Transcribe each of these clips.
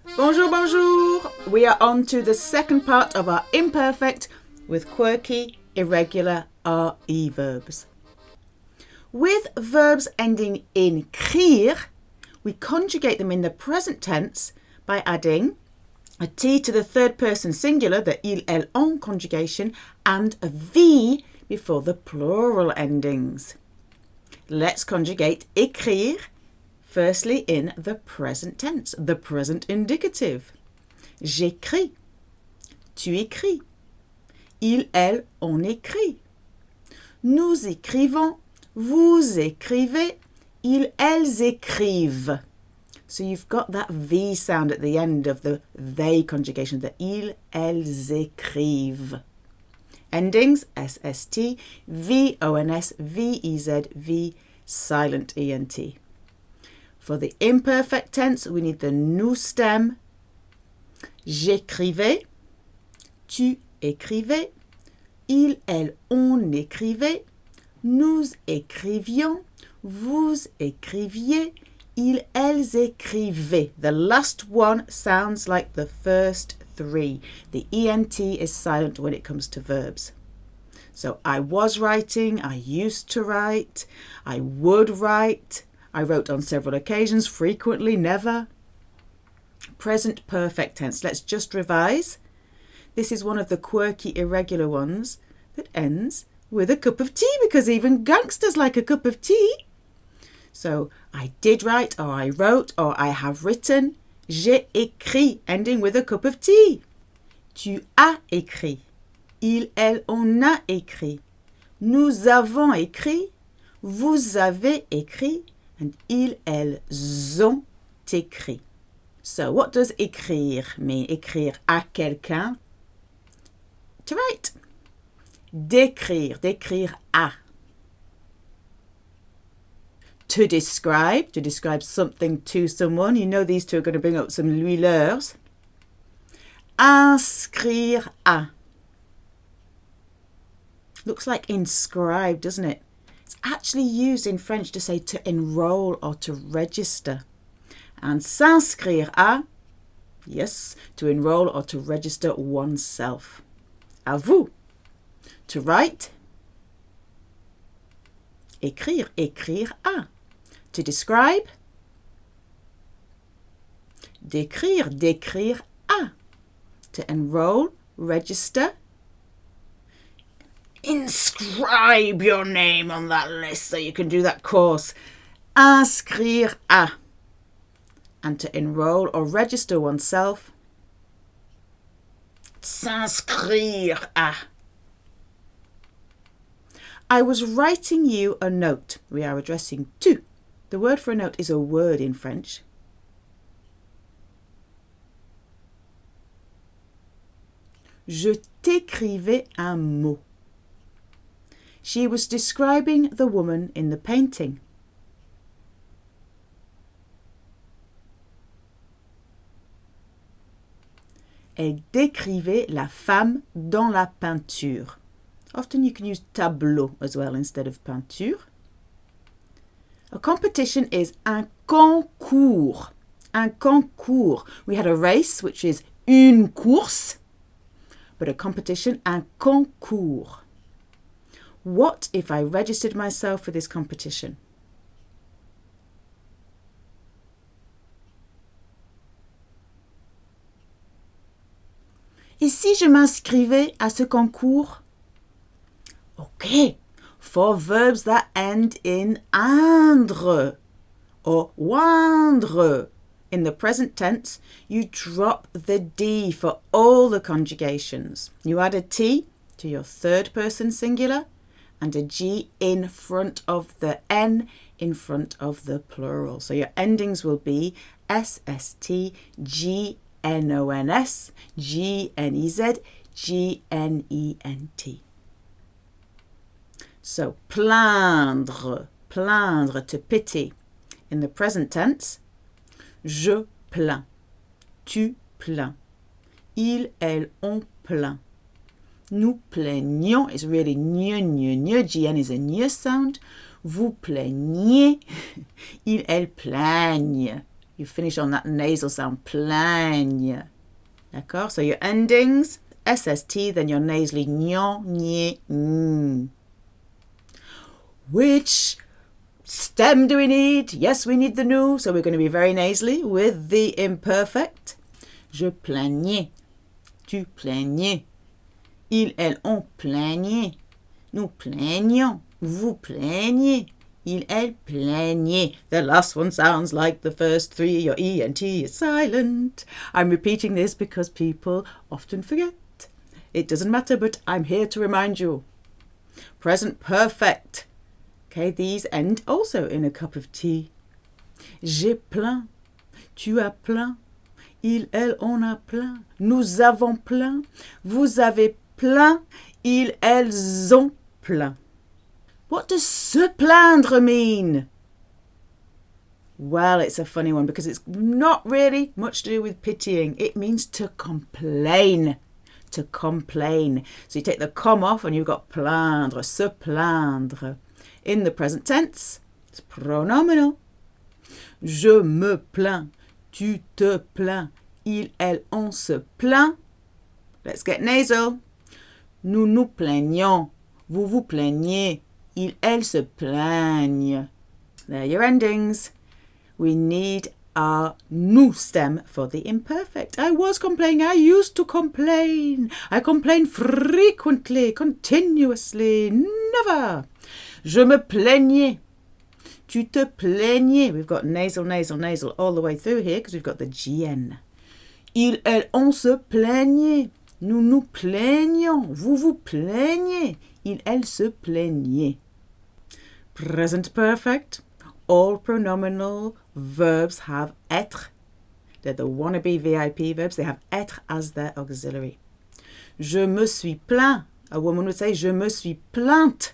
Bonjour, bonjour! We are on to the second part of our imperfect with quirky, irregular RE verbs. With verbs ending in écrire, we conjugate them in the present tense by adding a T to the third person singular, the ils, elles, ont conjugation, and a V before the plural endings. Let's conjugate écrire firstly in the present tense, the present indicative. J'écris, tu écris, ils, elles, on écrit. Nous écrivons, vous écrivez, ils, elles écrivent. So you've got that V sound at the end of the they conjugation, the ils, elles écrivent. Endings, SST, VONS, VEZ, V, silent ENT. For the imperfect tense, we need the nous stem. J'écrivais, tu écrivais, ils, elles, on écrivait, nous écrivions, vous écriviez, ils, elles écrivaient. The last one sounds like the first three. The ENT is silent when it comes to verbs. So I was writing, I used to write, I would write, I wrote on several occasions, frequently, never. Present perfect tense. Let's just revise. This is one of the quirky irregular ones that ends with a cup of tea, because even gangsters like a cup of tea. So I did write, or I wrote, or I have written. J'ai écrit, ending with a cup of tea. Tu as écrit. Il, elle, on a écrit. Nous avons écrit. Vous avez écrit. And ils, elles ont écrit. So what does écrire mean? Écrire à quelqu'un. To write. D'écrire, d'écrire à. To describe something to someone. You know these two are going to bring up some l'heures. Inscrire à. Looks like inscribe, doesn't it? It's actually used in French to say to enroll or to register. And s'inscrire à, yes, to enroll or to register oneself. À vous. To write. Écrire, écrire à. To describe. D'écrire, d'écrire à. To enroll, register. Inscribe your name on that list so you can do that course. Inscrire à. And to enroll or register oneself. S'inscrire à. I was writing you a note. We are addressing tu. The word for a note is a word in French. Je t'écrivais un mot. She was describing the woman in the painting. Elle décrivait la femme dans la peinture. Often you can use tableau as well instead of peinture. A competition is un concours. Un concours. We had a race, which is une course, but a competition, un concours. What if I registered myself for this competition? Et si je m'inscrivais à ce concours? Okay, for verbs that end in andre or oindre. In the present tense, you drop the D for all the conjugations. You add a T to your third person singular and a G in front of the N in front of the plural. So your endings will be SST, GNONS, GNEZ, GNENT. So plaindre, plaindre, to pity. In the present tense, je plains, tu plains, ils, elles, on plaint. Nous plaignons is really gne, gne, gne. GN is a gne sound. Vous plaignez. Ils, elles plaignent. You finish on that nasal sound, plaigne. D'accord? So your endings, SST, then your nasally, gnon, nye, ng. Which stem do we need? Yes, we need the nous, so we're going to be very nasally with the imperfect. Je plaignais. Tu plaignais. Ils, elles, on plaignait. Nous plaignions. Vous plaignez. Ils, elles plaignaient. The last one sounds like the first three. Your E and T is silent. I'm repeating this because people often forget. It doesn't matter, but I'm here to remind you. Present perfect. Okay, these end also in a cup of tea. J'ai plein. Tu as plein. Il, elle, on a plein. Nous avons plein. Vous avez plein. Ils, elles ont plein. What does se plaindre mean? Well, it's a funny one because it's not really much to do with pitying. It means to complain. To complain. So you take the comme off and you've got plaindre, se plaindre. In the present tense, it's pronominal. Je me plains. Tu te plains. Il, elle, on se plaint. Let's get nasal. Nous nous plaignons. Vous vous plaignez. Il, elle se plaignent. They're your endings. We need our nous stem for the imperfect. I was complaining. I used to complain. I complain frequently, continuously, never. Je me plaignais. Tu te plaignais. We've got nasal, nasal, nasal all the way through here because we've got the GN. Il, elle, on se plaignait. Nous nous plaignions. Vous vous plaignez. Il, elle se plaignaient. Present perfect. All pronominal verbs have être. They're the wannabe VIP verbs. They have être as their auxiliary. Je me suis plaint. A woman would say, je me suis plainte.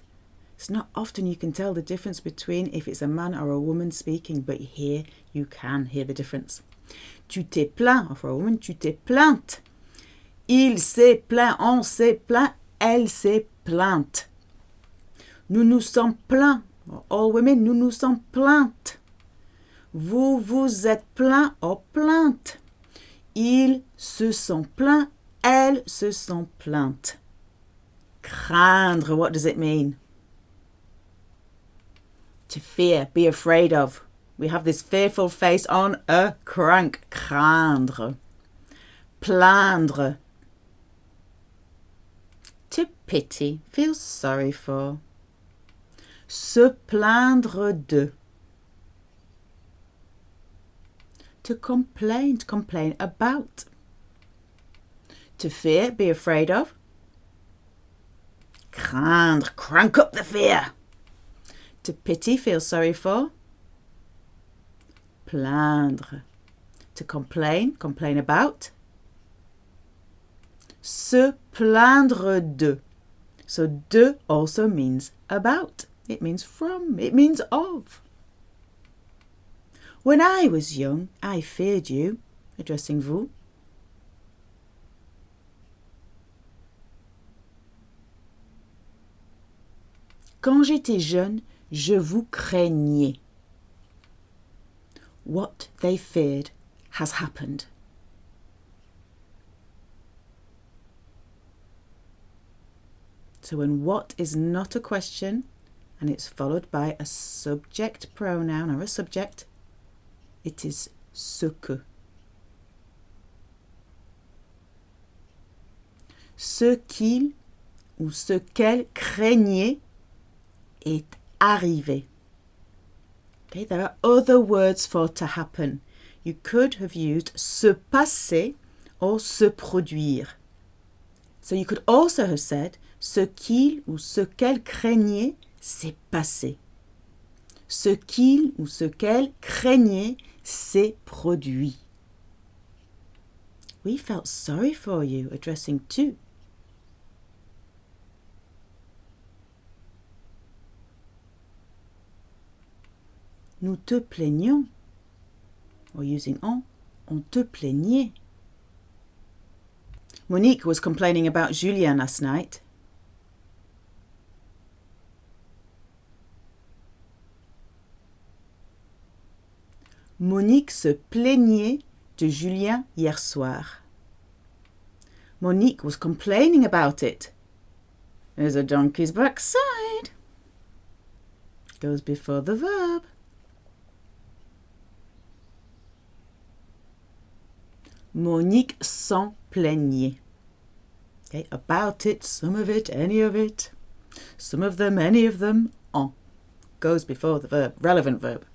It's not often you can tell the difference between if it's a man or a woman speaking, but here you can hear the difference. Tu t'es plaint, or for a woman, tu t'es plainte. Il s'est plaint, on s'est plaint, elle s'est plainte. Nous nous sommes plaints. All women, nous nous sommes plaintes. Vous vous êtes plaint or plainte. Ils se sont plaints, elles se sont plaintes. Craindre, what does it mean? To fear, be afraid of. We have this fearful face on a crank. Craindre. Plaindre. To pity, feel sorry for. Se plaindre de. To complain about. To fear, be afraid of. Craindre, crank up the fear. To pity, feel sorry for. Plaindre. To complain about. Se plaindre de. So de also means about. It means from. It means of. When I was young, I feared you, addressing vous. Quand j'étais jeune, je vous craignais. What they feared has happened. So when what is not a question and it's followed by a subject pronoun or a subject, it is ce que. Ce qu'il ou ce qu'elle craignait est arrivé. Okay, there are other words for to happen. You could have used se passer or se produire. So you could also have said ce qu'il ou ce qu'elle craignait s'est passé. Ce qu'il ou ce qu'elle craignait s'est produit. We felt sorry for you, addressing tu. Nous te plaignons, or using on te plaignait. Monique was complaining about Julien last night. Monique se plaignait de Julien hier soir. Monique was complaining about it. There's a donkey's backside. Goes before the verb. Monique s'en plaignait. Okay, about it, some of it, any of it. Some of them, any of them, en. Goes before the verb, relevant verb.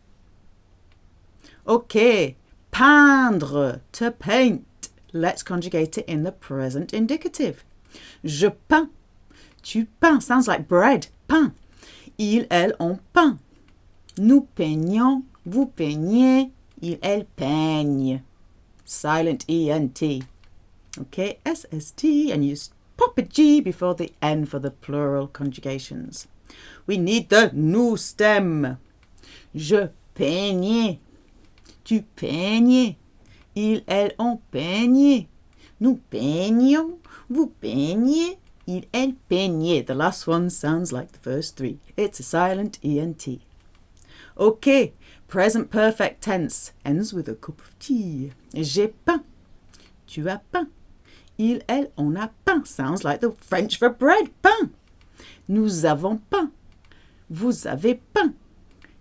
Okay, peindre, to paint. Let's conjugate it in the present indicative. Je peins. Tu peins. Sounds like bread. Peint. Ils, elles ont peint. Nous peignons. Vous peignez. Ils, elles peignent. Silent ENT. Okay, SST, and you pop a G before the N for the plural conjugations. We need the nous stem. Je peignais. Tu peignais. Ils, elles ont peigné. Nous peignions. Vous peigniez. Ils, elles peignaient. The last one sounds like the first three. It's a silent ENT. Okay, present perfect tense ends with a cup of tea. J'ai peint. Tu as peint. Il, elle, on a peint. Sounds like the French for bread. Peint. Nous avons peint. Vous avez peint.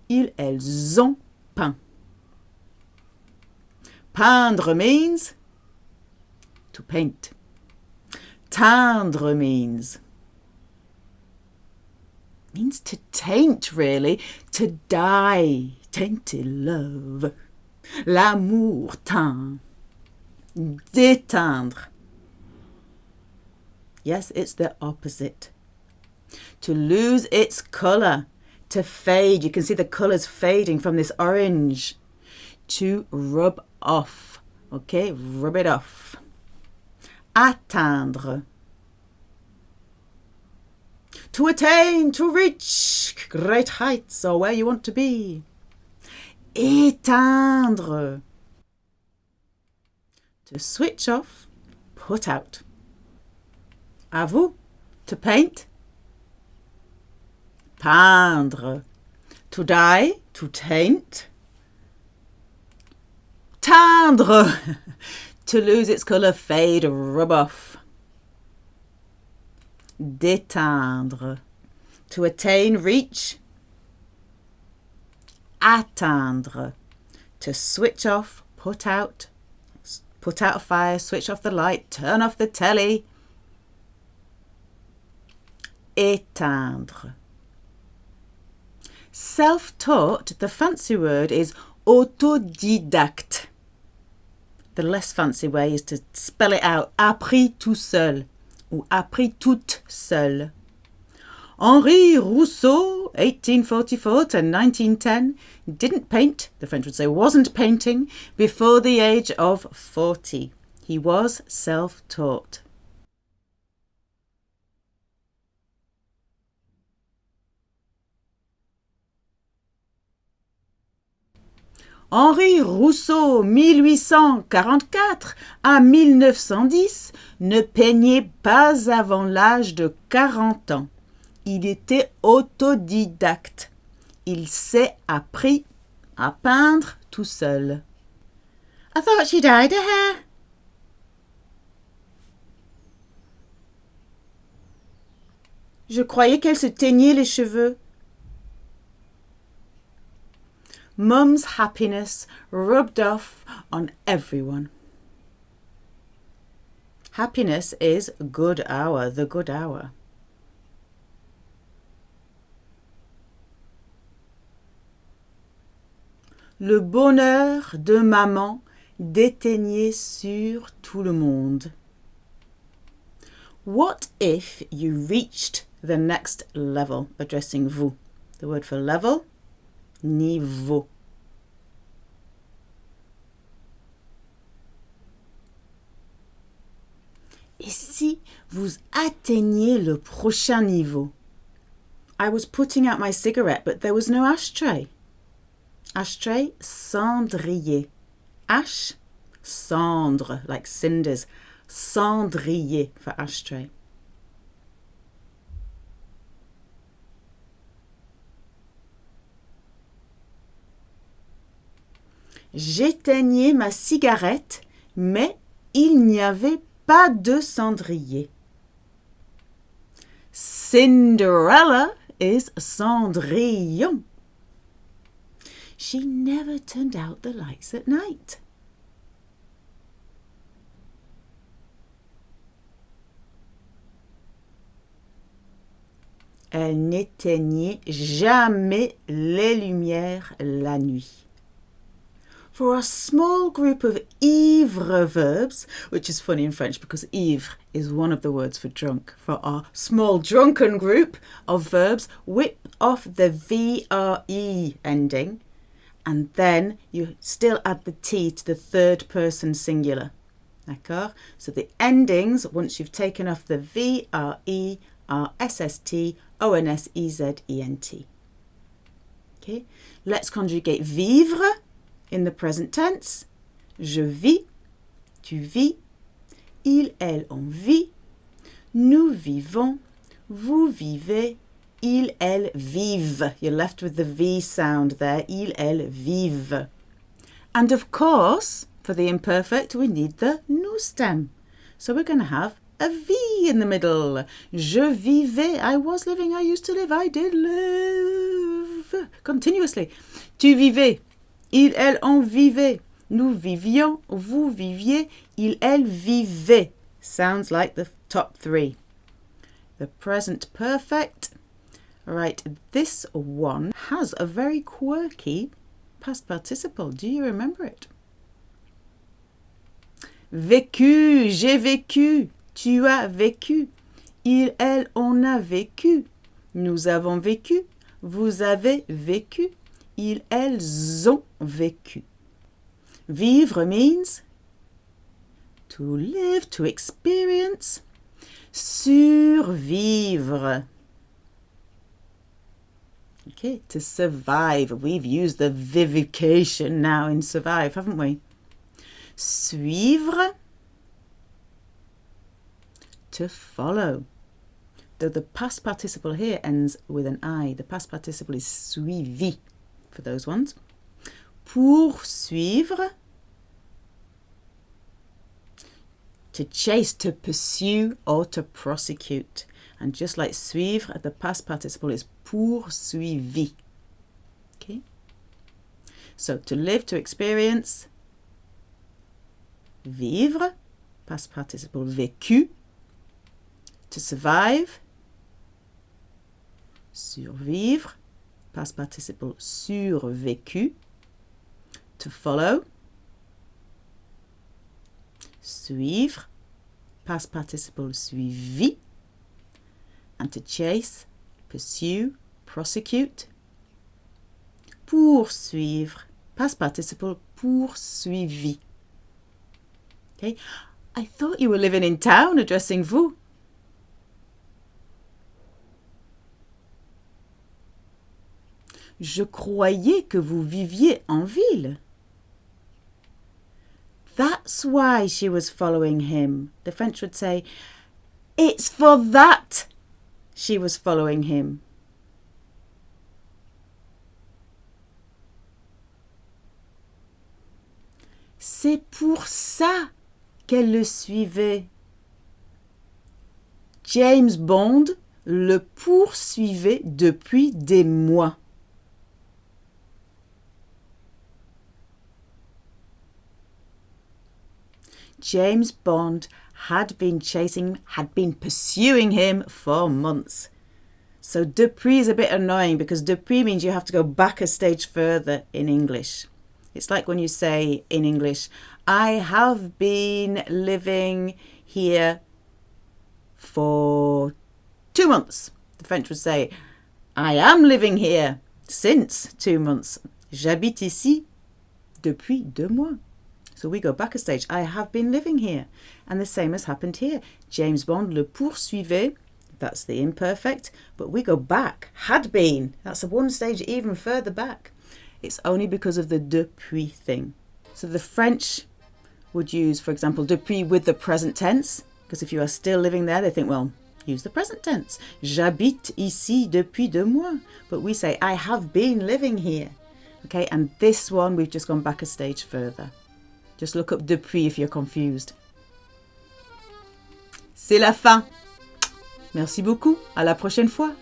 Ils, elles ont peint. Peindre means to paint. Teindre means to taint, really. To dye. Tainter love. L'amour teint. Déteindre. Yes, it's the opposite. To lose its colour. To fade. You can see the colours fading from this orange. To rub off. Okay, rub it off. Atteindre. To attain, to reach great heights or where you want to be. Éteindre. To switch off, put out. À vous, to paint. Peindre. To dye, to taint. Teindre. To lose its colour, fade, rub off. Déteindre. To attain, reach. Atteindre. To switch off, put out. Put out a fire, switch off the light, turn off the telly. Éteindre. Self-taught, the fancy word is autodidacte. The less fancy way is to spell it out. Appris tout seul ou appris toute seule. Henri Rousseau, 1844 to 1910, didn't paint, the French would say wasn't painting, before the age of 40. He was self-taught. Henri Rousseau, 1844 à 1910, ne peignait pas avant l'âge de 40 ans. Il était autodidacte. Il s'est appris à peindre tout seul. I thought she dyed her hair. Je croyais qu'elle se teignait les cheveux. Mum's happiness rubbed off on everyone. Happiness is good hour, the good hour. Le bonheur de maman déteignait sur tout le monde. What if you reached the next level, addressing vous? The word for level, niveau. Et si vous atteigniez le prochain niveau? I was putting out my cigarette, but there was no ashtray. Ashtray, cendrier. Ash, cendre, like cinders. Cendrier for ashtray. J'éteignais ma cigarette, mais il n'y avait pas de cendrier. Cinderella is Cendrillon. She never turned out the lights at night. Elle n'éteignait jamais les lumières la nuit. For our small group of ivre verbs, which is funny in French because ivre is one of the words for drunk. For our small drunken group of verbs, whip off the VRE ending and then you still add the T to the third person singular. D'accord? So the endings, once you've taken off the VRE, are SST, ONSEZENT. Okay? Let's conjugate vivre in the present tense. Je vis, tu vis, il, elle, on vit, nous vivons, vous vivez, il, elle, vivent. You're left with the V sound there. Il, elle, vivent. And of course, for the imperfect, we need the nous stem. So we're going to have a V in the middle. Je vivais, I was living, I used to live, I did live. Continuously. Tu vivais, il, elle, on vivait, nous vivions, vous viviez, il, elle, vivait. Sounds like the top three. The present perfect. Right, this one has a very quirky past participle. Do you remember it? Vécu, j'ai vécu, tu as vécu, il, elle, on a vécu, nous avons vécu, vous avez vécu, ils, elles ont vécu. Vivre means to live, to experience. Survivre. Okay, to survive. We've used the vivification now in survive, haven't we? Suivre. To follow. Though the past participle here ends with an I, the past participle is suivi for those ones. Poursuivre. To chase, to pursue, or to prosecute. And just like suivre, the past participle is poursuivi. Okay? So to live, to experience. Vivre, past participle vécu. To survive. Survivre, past participle survécu. To follow. Suivre, past participle suivi. And to chase, pursue, prosecute. Poursuivre, past participle poursuivi. Okay, I thought you were living in town addressing vous. Je croyais que vous viviez en ville. That's why she was following him. The French would say, it's for that she was following him. C'est pour ça qu'elle le suivait. James Bond le poursuivait depuis des mois. James Bond had been pursuing him for months. So depuis is a bit annoying because depuis means you have to go back a stage further in English. It's like when you say in English, I have been living here for 2 months. The French would say, I am living here since 2 months. J'habite ici depuis 2 mois. So we go back a stage. I have been living here. And the same has happened here. James Bond le poursuivait. That's the imperfect. But we go back. Had been. That's one stage even further back. It's only because of the depuis thing. So the French would use, for example, depuis with the present tense. Because if you are still living there, they think, well, use the present tense. J'habite ici depuis 2 mois. But we say, I have been living here. Okay, and this one, we've just gone back a stage further. Just look up depuis if you're confused. C'est la fin. Merci beaucoup. À la prochaine fois.